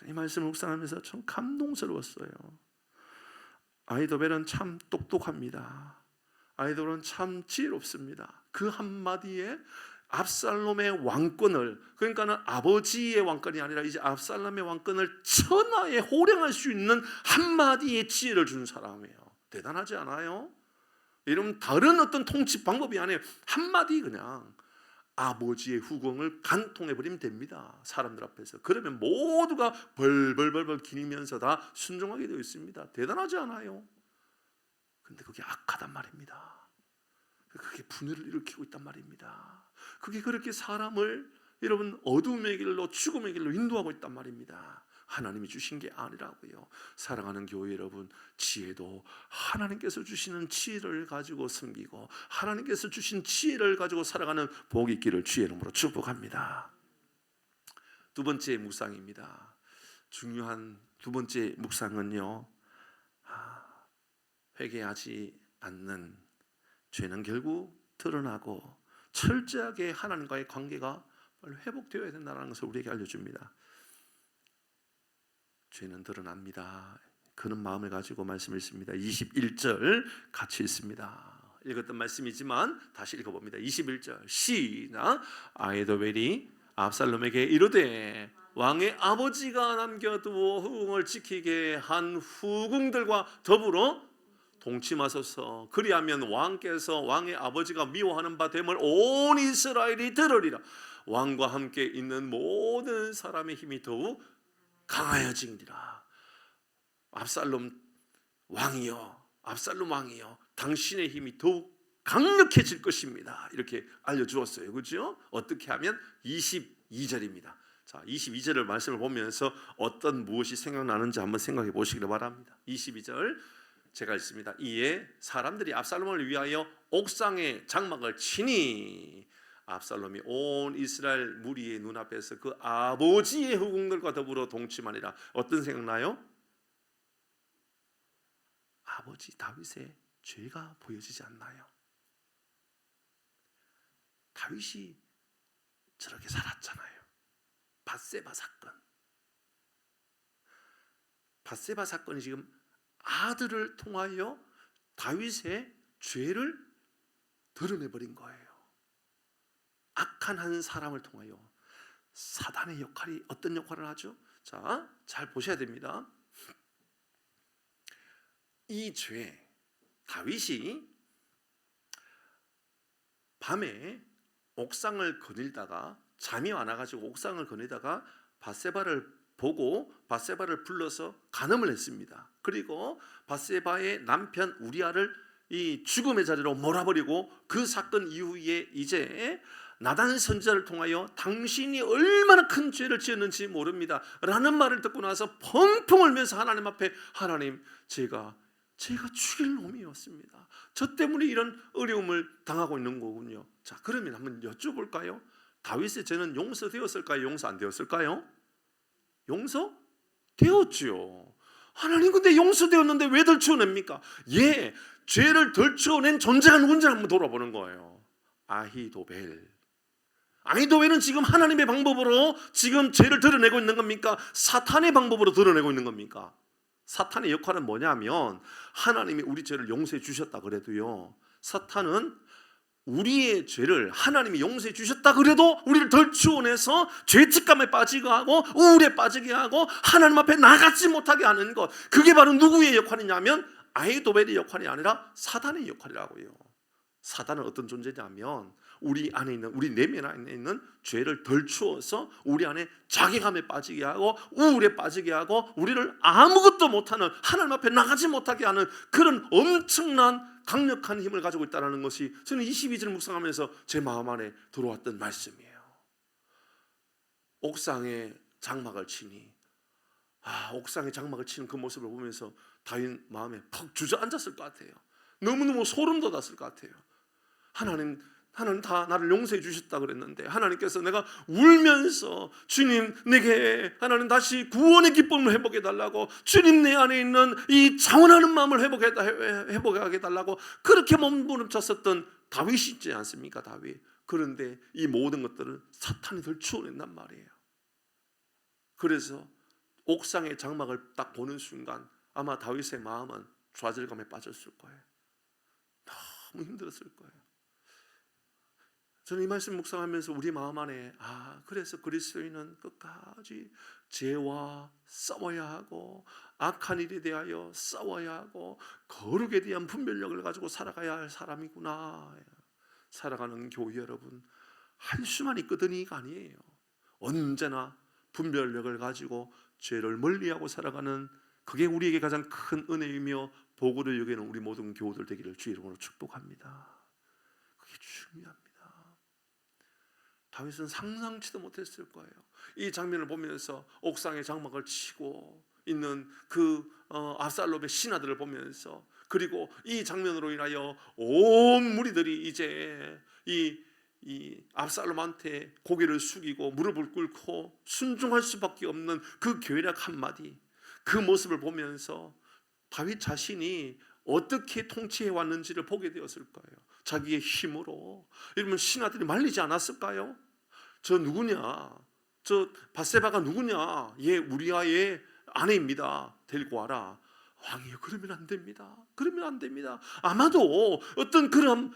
이 말씀을 묵상하면서 참 감동스러웠어요. 아이도벨은 참 똑똑합니다. 아이도벨은 참 지혜롭습니다. 그 한마디에 압살롬의 왕권을, 그러니까는 아버지의 왕권이 아니라 이제 압살롬의 왕권을 천하에 호령할 수 있는 한마디의 지혜를 준 사람이에요. 대단하지 않아요? 여러분 다른 어떤 통치 방법이 아니에요. 한마디 그냥 아버지의 후궁을 간통해버리면 됩니다. 사람들 앞에서. 그러면 모두가 벌벌벌벌 기니면서 다 순종하게 되어 있습니다. 대단하지 않아요? 근데 그게 악하단 말입니다. 그게 분열을 일으키고 있단 말입니다. 그게 그렇게 사람을 여러분 어둠의 길로 죽음의 길로 인도하고 있단 말입니다. 하나님이 주신 게 아니라고요. 사랑하는 교회 여러분, 지혜도 하나님께서 주시는 지혜를 가지고 섬기고 하나님께서 주신 지혜를 가지고 살아가는 복이 있기를 주의 이름으로 축복합니다. 두 번째 묵상입니다. 중요한 두 번째 묵상은요, 회개하지 않는 죄는 결국 드러나고 철저하게 하나님과의 관계가 회복되어야 된다는 것을 우리에게 알려줍니다. 죄는 드러납니다. 그런 마음을 가지고 말씀을 읽습니다. 21절 같이 읽습니다. 읽었던 말씀이지만 다시 읽어봅니다. 21절 시작. 아이도벨이 압살롬에게 이르되 왕의 아버지가 남겨두어 후궁을 지키게 한 후궁들과 더불어 동침하소서. 그리하면 왕께서 왕의 아버지가 미워하는 바 됨을 온 이스라엘이 들으리라. 왕과 함께 있는 모든 사람의 힘이 더욱 강하여지리라. 압살롬 왕이여, 압살롬 왕이여, 당신의 힘이 더욱 강력해질 것입니다. 이렇게 알려주었어요. 그렇죠? 어떻게 하면 22절입니다. 자, 22절을 말씀을 보면서 어떤 무엇이 생각나는지 한번 생각해 보시기를 바랍니다. 22절 제가 읽습니다. 이에 사람들이 압살롬을 위하여 옥상에 장막을 치니 압살롬이 온 이스라엘 무리의 눈앞에서 그 아버지의 후궁들과 더불어 동침하니라. 어떤 생각나요? 아버지 다윗의 죄가 보여지지 않나요? 다윗이 저렇게 살았잖아요. 밧세바 사건. 밧세바 사건이 지금 아들을 통하여 다윗의 죄를 드러내버린 거예요. 악한 한 사람을 통하여. 사단의 역할이 어떤 역할을 하죠? 자, 잘 보셔야 됩니다. 이 죄, 다윗이 밤에 옥상을 거닐다가 잠이 안 와가지고 옥상을 거닐다가 밧세바를 보고 밧세바를 불러서 간음을 했습니다. 그리고 밧세바의 남편 우리아를 이 죽음의 자리로 몰아버리고 그 사건 이후에 이제 나단 선지자를 통하여 당신이 얼마나 큰 죄를 지었는지 모릅니다 라는 말을 듣고 나서 펑펑 울면서 하나님 앞에, 하나님, 제가 죽일 놈이었습니다. 저 때문에 이런 어려움을 당하고 있는 거군요. 자, 그러면 한번 여쭤볼까요? 다윗의 죄는 용서되었을까요? 용서 안 되었을까요? 용서되었죠. 하나님, 근데 용서되었는데 왜 덜쳐냅니까? 예, 죄를 덜쳐낸 존재가 누군지 한번 돌아보는 거예요. 아히도벨은 지금 하나님의 방법으로 지금 죄를 드러내고 있는 겁니까? 사탄의 방법으로 드러내고 있는 겁니까? 사탄의 역할은 뭐냐면, 하나님이 우리 죄를 용서해 주셨다 그래도요, 사탄은 우리의 죄를 하나님이 용서해 주셨다 그래도 우리를 덜추어내서 죄책감에 빠지게 하고 우울에 빠지게 하고 하나님 앞에 나가지 못하게 하는 것, 그게 바로 누구의 역할이냐면 아히도벨의 역할이 아니라 사탄의 역할이라고요. 사탄은 어떤 존재냐면 우리 안에 있는, 우리 내면 안에 있는 죄를 덜추어서 우리 안에 자괴감에 빠지게 하고 우울에 빠지게 하고 우리를 아무것도 못하는, 하나님 앞에 나가지 못하게 하는 그런 엄청난 강력한 힘을 가지고 있다는 것이 저는 22절 묵상하면서 제 마음 안에 들어왔던 말씀이에요. 옥상에 장막을 치니, 옥상에 장막을 치는 그 모습을 보면서 다윗 마음에 푹 주저앉았을 것 같아요. 너무너무 소름 돋았을 것 같아요. 하나님 다 나를 용서해 주셨다 그랬는데, 하나님께서 내가 울면서 주님, 내게 하나님 다시 구원의 기쁨을 회복해 달라고, 주님 내 안에 있는 이 자원하는 마음을 회복하게 달라고 그렇게 몸부림쳤었던 다윗이지 않습니까? 다윗. 그런데 이 모든 것들은 사탄이 덜추어낸단 말이에요. 그래서 옥상의 장막을 딱 보는 순간 아마 다윗의 마음은 좌절감에 빠졌을 거예요. 너무 힘들었을 거예요. 저는 이 말씀 묵상하면서 우리 마음 안에, 그래서 그리스도인은 끝까지 죄와 싸워야 하고 악한 일에 대하여 싸워야 하고 거룩에 대한 분별력을 가지고 살아가야 할 사람이구나. 살아가는 교회 여러분, 한수만 있거든이가 아니에요. 언제나 분별력을 가지고 죄를 멀리하고 살아가는, 그게 우리에게 가장 큰 은혜이며 복으로 여기는 우리 모든 교우들 되기를 주의 이름으로 축복합니다. 그게 중요합니다. 다윗은 상상치도 못했을 거예요. 이 장면을 보면서 옥상에 장막을 치고 있는 그 압살롬의 신하들을 보면서, 그리고 이 장면으로 인하여 온 무리들이 이제 이 압살롬한테 고개를 숙이고 무릎을 꿇고 순종할 수밖에 없는 그 계략 한마디, 그 모습을 보면서 다윗 자신이 어떻게 통치해 왔는지를 보게 되었을 거예요. 자기의 힘으로. 여러분, 신하들이 말리지 않았을까요? 저 누구냐? 저 밧세바가 누구냐? 얘 우리아의 아내입니다. 데리고 와라. 왕이요, 그러면 안 됩니다. 그러면 안 됩니다. 아마도 어떤 그런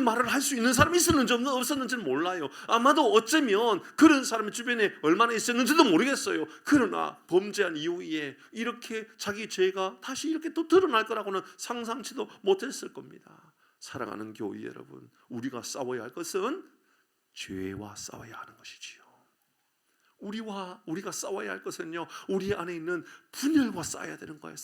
말을 할 수 있는 사람이 있었는지 없었는지는 몰라요. 아마도 어쩌면 그런 사람이 주변에 얼마나 있었는지도 모르겠어요. 그러나 범죄한 이후에 이렇게 자기 죄가 다시 이렇게 또 드러날 거라고는 상상치도 못했을 겁니다. 사랑하는 교회 여러분, 우리가 싸워야 할 것은 죄와 싸워야 하는 것이지요. 우리가 싸워야 할 것은요, 우리 안에 있는 분열과 싸워야 되는 거예요.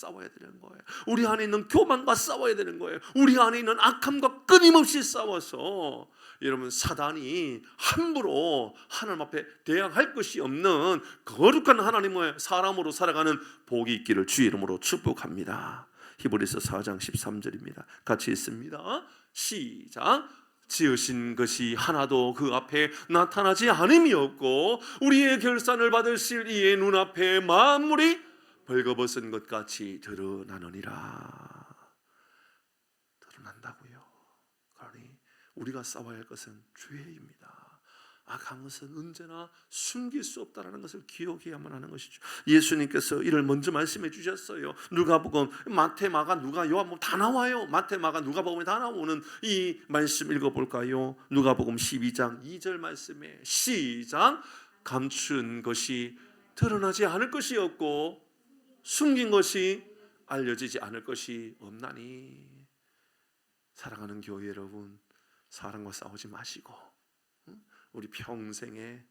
우리 안에 있는 교만과 싸워야 되는 거예요. 우리 안에 있는 악함과 끊임없이 싸워서, 여러분, 사단이 함부로 하나님 앞에 대항할 것이 없는 거룩한 하나님의 사람으로 살아가는 복이 있기를 주의 이름으로 축복합니다. 히브리서 4장 13절입니다. 같이 읽습니다. 시작. 지으신 것이 하나도 그 앞에 나타나지 않음이 없고 우리의 결산을 받으실 이의 눈앞에 만물이 벌거벗은 것 같이 드러나느니라. 드러난다고요. 그러니 우리가 싸워야 할 것은 죄입니다. 악한 것은 언제나 숨길 수 없다는 것을 기억해야만 하는 것이죠. 예수님께서 이를 먼저 말씀해 주셨어요. 누가복음, 마태, 마가, 누가, 요한복음 다 나와요. 마태, 마가, 누가복음에 다 나오는 이 말씀 읽어볼까요? 누가복음 12장 2절 말씀에 시작. 감춘 것이 드러나지 않을 것이 없고 숨긴 것이 알려지지 않을 것이 없나니. 사랑하는 교회 여러분, 사랑과 싸우지 마시고 우리 평생에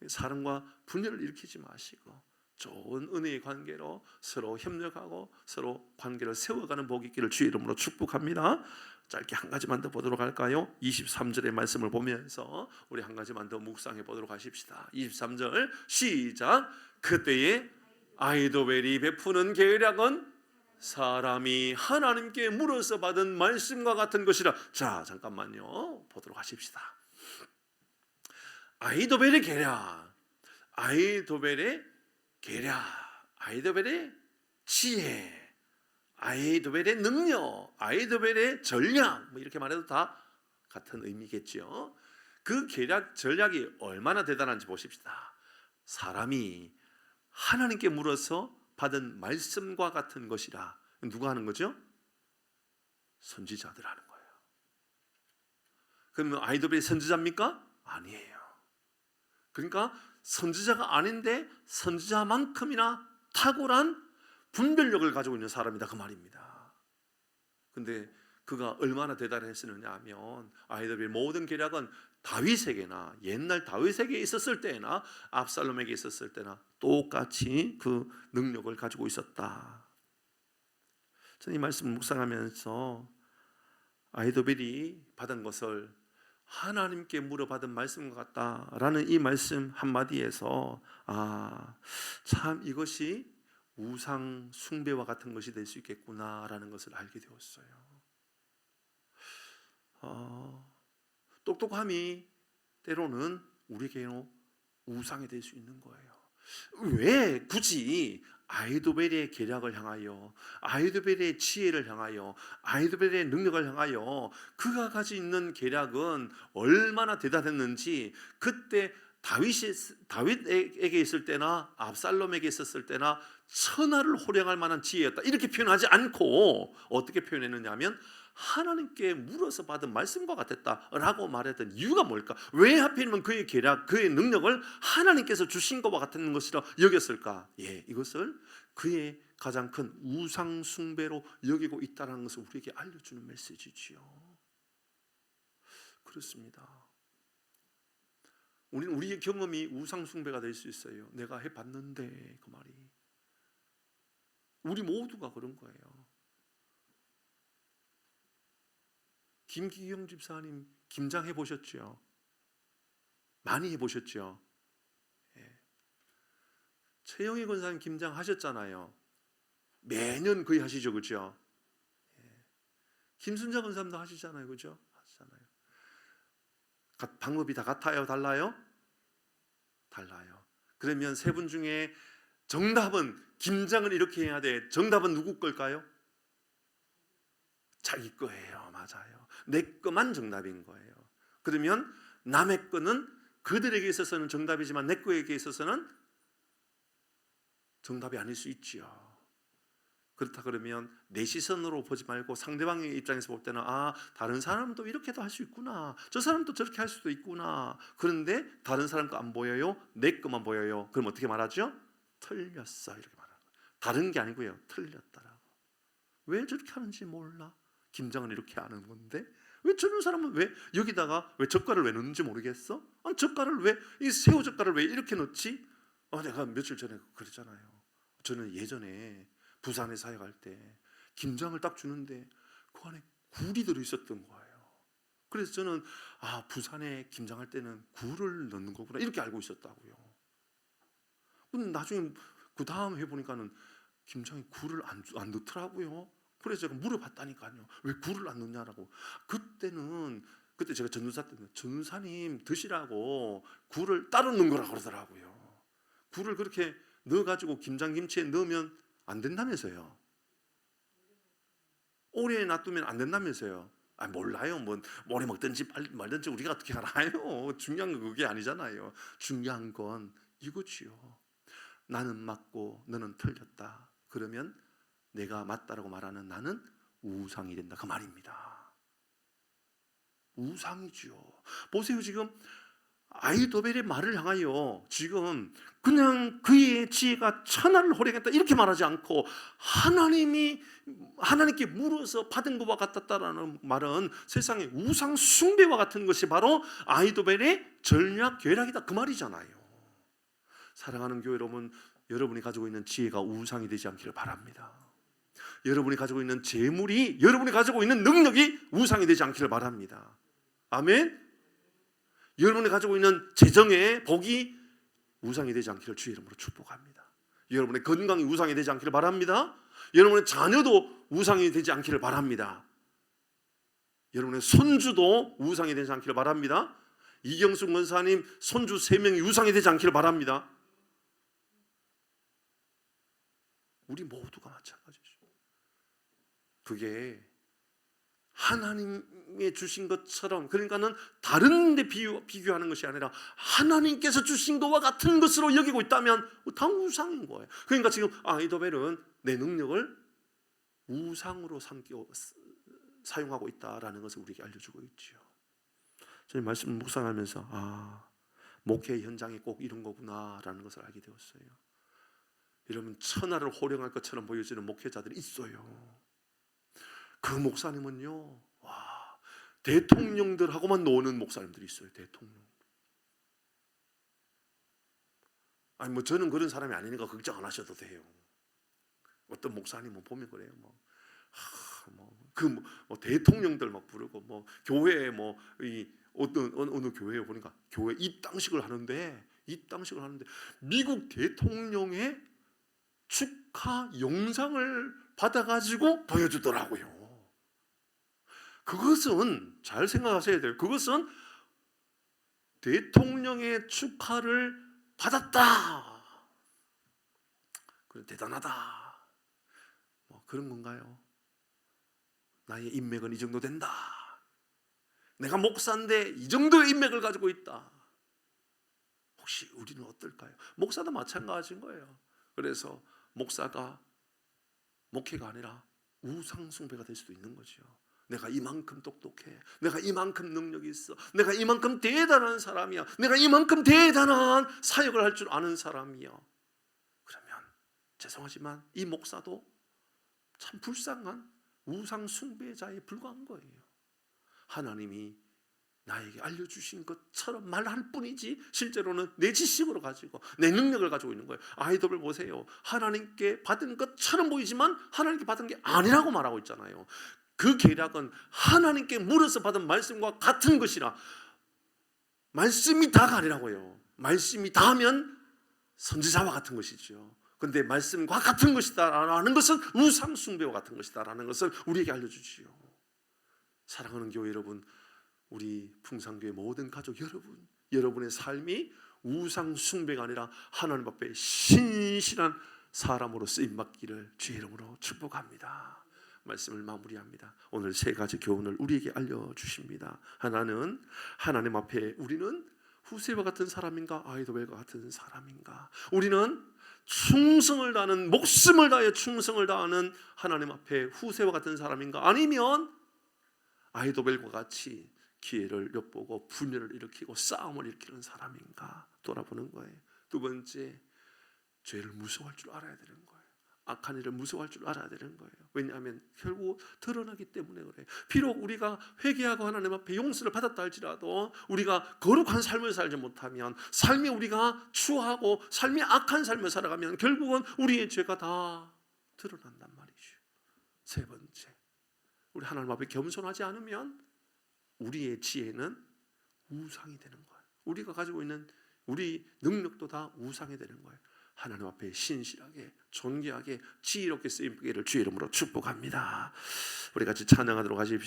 사랑과 분열을 일으키지 마시고 좋은 은혜의 관계로 서로 협력하고 서로 관계를 세워가는 복이 있기를 주의 이름으로 축복합니다. 짧게 한 가지만 더 보도록 할까요? 23절의 말씀을 보면서 우리 한 가지만 더 묵상해 보도록 하십시다. 23절 시작. 그때에 아히도벨이 베푸는 계략은 사람이 하나님께 물어서 받은 말씀과 같은 것이라. 자, 잠깐만요. 보도록 하십시다. 아히도벨의 계략, 아히도벨의 계략, 아히도벨의 지혜, 아히도벨의 능력, 아히도벨의 전략, 뭐 이렇게 말해도 다 같은 의미겠죠. 그 계략, 전략이 얼마나 대단한지 보십시다. 사람이 하나님께 물어서 받은 말씀과 같은 것이라. 누가 하는 거죠? 선지자들 하는 거예요. 그러면 아히도벨이 선지자입니까? 아니에요. 그러니까 선지자가 아닌데 선지자만큼이나 탁월한 분별력을 가지고 있는 사람이다, 그 말입니다. 근데 그가 얼마나 대단했느냐 하면 아히도벨의 모든 계략은 다윗에게나 옛날 다윗에게 있었을 때나 압살롬에게 있었을 때나 똑같이 그 능력을 가지고 있었다. 저는 이 말씀을 묵상하면서 아히도벨이 받은 것을 하나님께 물어받은 말씀과 같다라는 이 말씀 한마디에서 참 이것이 우상 숭배와 같은 것이 될 수 있겠구나라는 것을 알게 되었어요. 똑똑함이 때로는 우리에게는 우상이 될 수 있는 거예요. 왜 굳이 아히도벨의 계략을 향하여, 아히도벨의 지혜를 향하여, 아히도벨의 능력을 향하여 그가 가지고 있는 계략은 얼마나 대단했는지 그때 다윗에게 있을 때나 압살롬에게 있었을 때나 천하를 호령할 만한 지혜였다 이렇게 표현하지 않고 어떻게 표현했느냐 하면 하나님께 물어서 받은 말씀과 같았다라고 말했던 이유가 뭘까? 왜 하필이면 그의 계략, 그의 능력을 하나님께서 주신 것과 같은 것이라 여겼을까? 이것을 그의 가장 큰 우상 숭배로 여기고 있다는 것을 우리에게 알려주는 메시지지요. 그렇습니다. 우리는 우리의 경험이 우상 숭배가 될 수 있어요. 내가 해봤는데 그 말이 우리 모두가 그런 거예요. 김기경 집사님 김장 해보셨죠? 많이 해보셨죠? 최영희 권사님 김장 하셨잖아요. 매년 거의 하시죠, 그렇죠? 김순자 권사님도 하시잖아요, 그렇죠? 하시잖아요. 방법이 다 같아요, 달라요? 달라요. 그러면 세 분 중에 정답은 김장을 이렇게 해야 돼. 정답은 누구 걸까요? 자기 거예요, 맞아요. 내 거만 정답인 거예요. 그러면 남의 거는 그들에게 있어서는 정답이지만 내 거에게 있어서는 정답이 아닐 수 있지요. 그렇다 그러면 내 시선으로 보지 말고 상대방의 입장에서 볼 때는 다른 사람도 이렇게도 할 수 있구나, 저 사람도 저렇게 할 수도 있구나. 그런데 다른 사람 거 안 보여요? 내 거만 보여요. 그럼 어떻게 말하죠? 틀렸어, 이렇게 말하는 거예요. 다른 게 아니고요, 틀렸다라고. 왜 저렇게 하는지 몰라. 김장은 이렇게 하는 건데 왜 저런 사람은 왜 여기다가 왜 젓갈을 왜 넣는지 모르겠어? 젓갈을 왜, 이 새우 젓갈을 왜 이렇게 넣지? 내가 며칠 전에 그랬잖아요. 저는 예전에 부산에 사역할 때 김장을 딱 주는데 그 안에 굴이 들어있었던 거예요. 그래서 저는 부산에 김장할 때는 굴을 넣는 거구나 이렇게 알고 있었다고요. 근데 나중에 그 다음 해보니까는 김장에 굴을 안 넣더라고요. 그래서 제가 물어봤다니까요. 왜 굴을 안 넣냐라고. 그때 제가 전도사 때 전도사님 드시라고 굴을 따로 넣은 거라 그러더라고요. 굴을 그렇게 넣어가지고 김장김치에 넣으면 안 된다면서요. 오래 놔두면 안 된다면서요. 몰라요. 뭐 오래 먹든지 말든지 우리가 어떻게 알아요. 중요한 건 그게 아니잖아요. 중요한 건 이거지요. 나는 맞고 너는 틀렸다. 그러면 내가 맞다라고 말하는 나는 우상이 된다, 그 말입니다. 우상이죠. 보세요, 지금 아히도벨의 말을 향하여 지금 그냥 그의 지혜가 천하를 호령했다 이렇게 말하지 않고 하나님께 물어서 받은 것과 같았다라는 말은 세상의 우상 숭배와 같은 것이 바로 아히도벨의 전략 계략이다, 그 말이잖아요. 사랑하는 교회 여러분, 여러분이 가지고 있는 지혜가 우상이 되지 않기를 바랍니다. 여러분이 가지고 있는 재물이, 여러분이 가지고 있는 능력이 우상이 되지 않기를 바랍니다. 아멘. 여러분이 가지고 있는 재정의 복이 우상이 되지 않기를 주의 이름으로 축복합니다. 여러분의 건강이 우상이 되지 않기를 바랍니다. 여러분의 자녀도 우상이 되지 않기를 바랍니다. 여러분의 손주도 우상이 되지 않기를 바랍니다. 이경숙 권사님 손주 3명이 우상이 되지 않기를 바랍니다. 우리 모두가 마찬가지죠. 그게 하나님의 주신 것처럼, 그러니까는 다른 데 비교하는 것이 아니라 하나님께서 주신 것과 같은 것으로 여기고 있다면 다 우상인 거예요. 그러니까 지금 아이도벨은 내 능력을 우상으로 사용하고 있다라는 것을 우리에게 알려주고 있죠. 저희 말씀을 묵상하면서 목회 현장이 꼭 이런 거구나라는 것을 알게 되었어요. 여러분, 천하를 호령할 것처럼 보여지는 목회자들이 있어요. 그 목사님은요, 대통령들하고만 노는 목사님들이 있어요. 대통령. 아니 저는 그런 사람이 아니니까 걱정 안 하셔도 돼요. 어떤 목사님은 보면 그래요. 대통령들 막 부르고 교회에 어느 교회에 보니까 교회 입당식을 하는데 미국 대통령의 축하 영상을 받아가지고 보여주더라고요. 그것은 잘 생각하셔야 돼요. 그것은 대통령의 축하를 받았다, 그래 대단하다, 그런 건가요? 나의 인맥은 이 정도 된다, 내가 목사인데 이 정도의 인맥을 가지고 있다. 혹시 우리는 어떨까요? 목사도 마찬가지인 거예요. 그래서 목사가 목회가 아니라 우상숭배가 될 수도 있는 거죠. 내가 이만큼 똑똑해, 내가 이만큼 능력이 있어, 내가 이만큼 대단한 사람이야, 내가 이만큼 대단한 사역을 할 줄 아는 사람이야. 그러면 죄송하지만 이 목사도 참 불쌍한 우상숭배자에 불과한 거예요. 하나님이 나에게 알려주신 것처럼 말할 뿐이지 실제로는 내 지식으로 가지고 내 능력을 가지고 있는 거예요. 아이돌을 보세요. 하나님께 받은 것처럼 보이지만 하나님께 받은 게 아니라고 말하고 있잖아요. 그 계략은 하나님께 물어서 받은 말씀과 같은 것이라, 말씀이 다가 아니라고요. 말씀이 다하면 선지자와 같은 것이죠. 그런데 말씀과 같은 것이다라는 것은 우상 숭배와 같은 것이다라는 것을 우리에게 알려주지요. 사랑하는 교회 여러분, 우리 풍산교회 모든 가족 여러분, 여러분의 삶이 우상 숭배가 아니라 하나님 앞에 신실한 사람으로 쓰임받기를 주의 이름으로 축복합니다. 말씀을 마무리합니다. 오늘 3가지 교훈을 우리에게 알려주십니다. 하나는 하나님 앞에 우리는 후세와 같은 사람인가, 아이도벨과 같은 사람인가? 우리는 충성을 다하는, 목숨을 다해 충성을 다하는 하나님 앞에 후세와 같은 사람인가? 아니면 아이도벨과 같이 기회를 엿보고 분열을 일으키고 싸움을 일으키는 사람인가 돌아보는 거예요. 2번째, 죄를 무서워할 줄 알아야 되는 거예요. 악한 일을 무서워할 줄 알아야 되는 거예요. 왜냐하면 결국 드러나기 때문에 그래요. 비록 우리가 회개하고 하나님 앞에 용서를 받았다 할지라도 우리가 거룩한 삶을 살지 못하면, 삶이 우리가 추하고 삶이 악한 삶을 살아가면 결국은 우리의 죄가 다 드러난단 말이죠. 3번째, 우리 하나님 앞에 겸손하지 않으면 우리의 지혜는 우상이 되는 거예요. 우리가 가지고 있는 우리 능력도 다 우상이 되는 거예요. 하나님 앞에 신실하게, 존귀하게, 지혜롭게 쓰임받기를 주의 이름으로 축복합니다. 우리 같이 찬양하도록 하십시오.